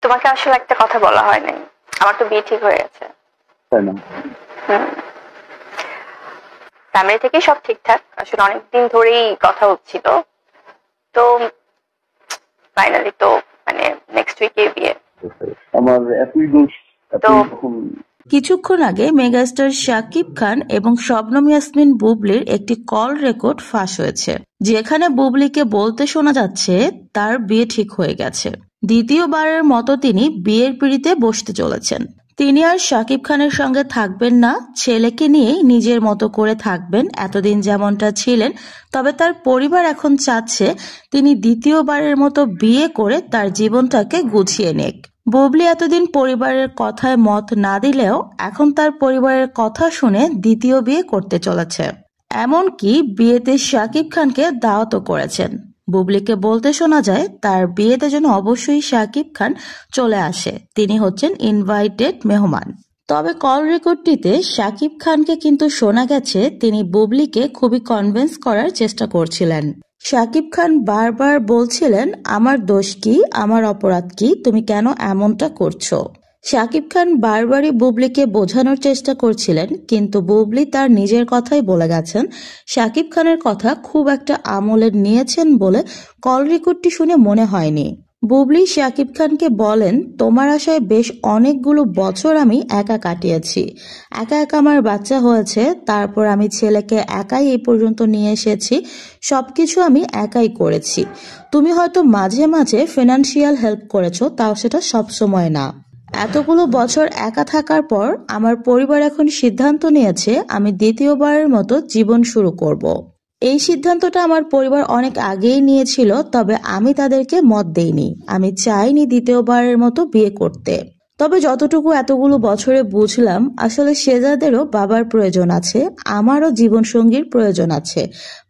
তোমাকে আসলে একটা কথা বলা হয় নাই, আমার তো বিয়ে ঠিক হয়ে গেছে। তাই না? ফ্যামিলি থেকে সব ঠিকঠাক, আসলে অনেকদিন ধরেই কথা হচ্ছিল, তো ফাইনালি তো মানে নেক্সট উইকে বিয়ে। আমার এতই দোষ। তো কিছুক্ষণ আগে মেগাস্টার শাকিব খান এবং শবনম ইয়াসমিন বুবলির একটি কল রেকর্ড ফাঁস হয়েছে, যেখানে বুবলিকে বলতে শোনা যাচ্ছে তার বিয়ে ঠিক হয়ে গেছে। দ্বিতীয়বারের মতো তিনি বিয়ের পিঁড়িতে বসতে চলেছেন। তিনি আর শাকিব খানের সঙ্গে থাকবেন না, ছেলেকে নিয়েই নিজের মতো করে থাকবেন এতদিন যেমনটা ছিলেন। তবে তার পরিবার এখন চাচ্ছে তিনি দ্বিতীয়বারের মতো বিয়ে করে তার জীবনটাকে গুছিয়ে নেক। বুবলি এতদিন পরিবারের কথায় মত না দিলেও এখন তার পরিবারের কথা শুনে দ্বিতীয় বিয়ে করতে চলেছে। এমনকি বিয়েতে শাকিব খানকে দাওয়াতও করেছেন। বুবলিকে বলতে শোনা যায় তার বিয়েতে যেন অবশ্যই শাকিব খান চলে আসে, তিনি হচ্ছেন ইনভাইটেড মেহমান। তবে কল রেকর্ডটিতে শাকিব খানকে কিন্তু শোনা গেছে তিনি বুবলিকে খুবই কনভিন্স করার চেষ্টা করছিলেন। শাকিব খান বারবার বলছিলেন, আমার দোষ কি, আমার অপরাধ কি, তুমি কেন এমনটা করছো। শাকিব খান বারবারই বুবলিকে বোঝানোর চেষ্টা করছিলেন, কিন্তু বুবলি তার নিজের কথাই বলে গেছেন শাকিব খানের কথা খুব একটা আমলে নিয়েছেন বলে কল রেকর্ডটি শুনে মনে হয়নি। বুবলি শাকিব খানকে বলেন, তোমার আশায় বেশ অনেকগুলো বছর আমি একা কাটিয়েছি, একা একা আমার বাচ্চা হয়েছে, তারপর আমি ছেলেকে একাই এই পর্যন্ত নিয়ে এসেছি, সবকিছু আমি একাই করেছি। তুমি হয়তো মাঝে মাঝে ফিনান্সিয়াল হেল্প করেছো, তাও সেটা সবসময় না। এতগুলো বছর একা থাকার পর আমার পরিবার এখন সিদ্ধান্ত নিয়েছে আমি দ্বিতীয়বারের মতো জীবন শুরু করব। এই সিদ্ধান্তটা আমার পরিবার অনেক আগেই নিয়েছিল, তবে আমি তাদেরকে মত দেইনি। আমি চাইনি দ্বিতীয়বারের মতো বিয়ে করতে। তবে যতটুকু এতগুলো বছরে বুঝলাম, আসলে শেজাদেরও বাবার প্রয়োজন আছে, আমারও জীবনসঙ্গীর প্রয়োজন আছে।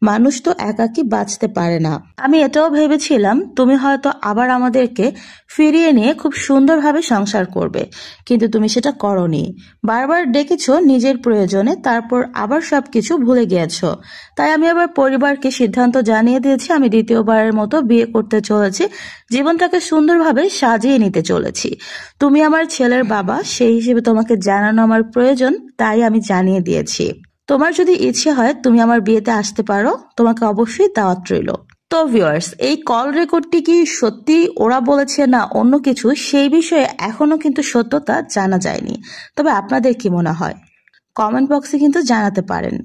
মানুষ তো একাকী বাঁচতে পারে না। আমি এটাও ভেবেছিলাম তুমি হয়তো আবার আমাদেরকে ফিরিয়ে নিয়ে খুব সুন্দরভাবে সংসার করবে, কিন্তু তুমি সেটা করনি। বারবার ডেকেছো নিজের প্রয়োজনে, তারপর আবার সবকিছু ভুলে গিয়েছো। তাই আমি আবার পরিবারকে সিদ্ধান্ত জানিয়ে দিয়েছি আমি দ্বিতীয়বারের মতো বিয়ে করতে চলেছি, জীবনটাকে সুন্দরভাবে সাজিয়ে নিতে চলেছি। তুমি আমার ছেলের বাবা, সেই হিসেবে তোমাকে জানানো আমার প্রয়োজন, তাই আমি জানিয়ে দিয়েছি। তোমার যদি ইচ্ছে হয় তুমি আমার বিয়েতে আসতে পারো, তোমাকে অবশ্যই দাওয়াত রইল। তো ভিউয়ার্স, এই কল রেকর্ডটি কি সত্যি ওরা বলেছে না অন্য কিছু, সেই বিষয়ে এখনো কিন্তু সত্যতা জানা যায়নি। তবে আপনাদের কি মনে হয় কমেন্ট বক্সে কিন্তু জানাতে পারেন।